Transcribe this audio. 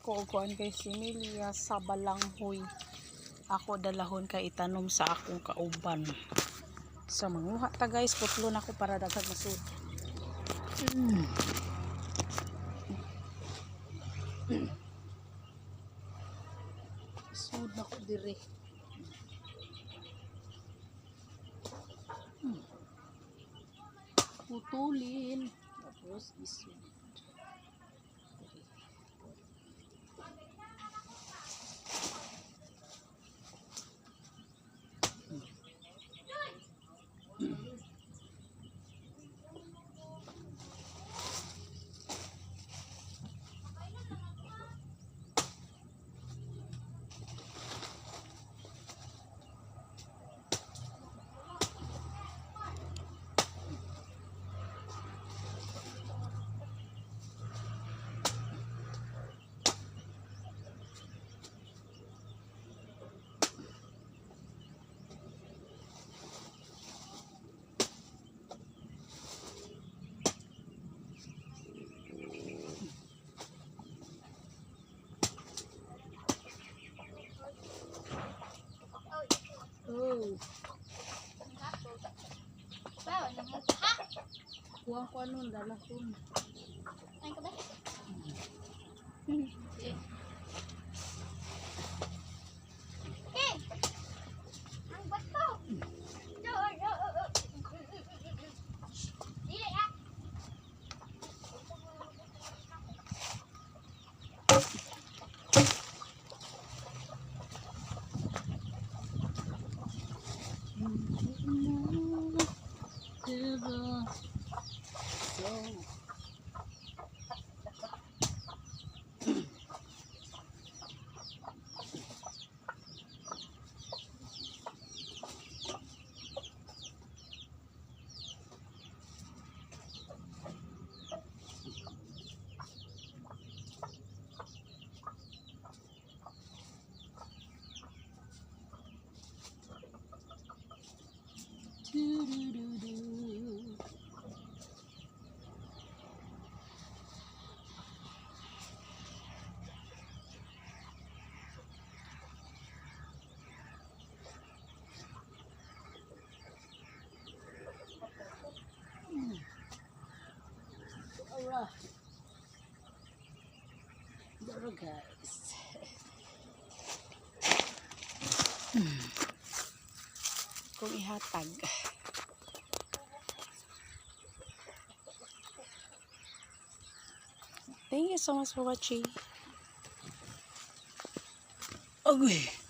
ko og kuan kay similya sa balanghoy. Ako dalahon kay itanom sa akong kauban. So manguha ta guys, putlo na ko para daghang masud. Sud na ko dire. Putulin tapos isud. Oh. Bawa naman ha? Kuha ko anong dalahon. Ay ka ba? Eh! Ang bato! Dili ah! Daro guys. Kung ihatag. Thank you so much for watching. Agoy.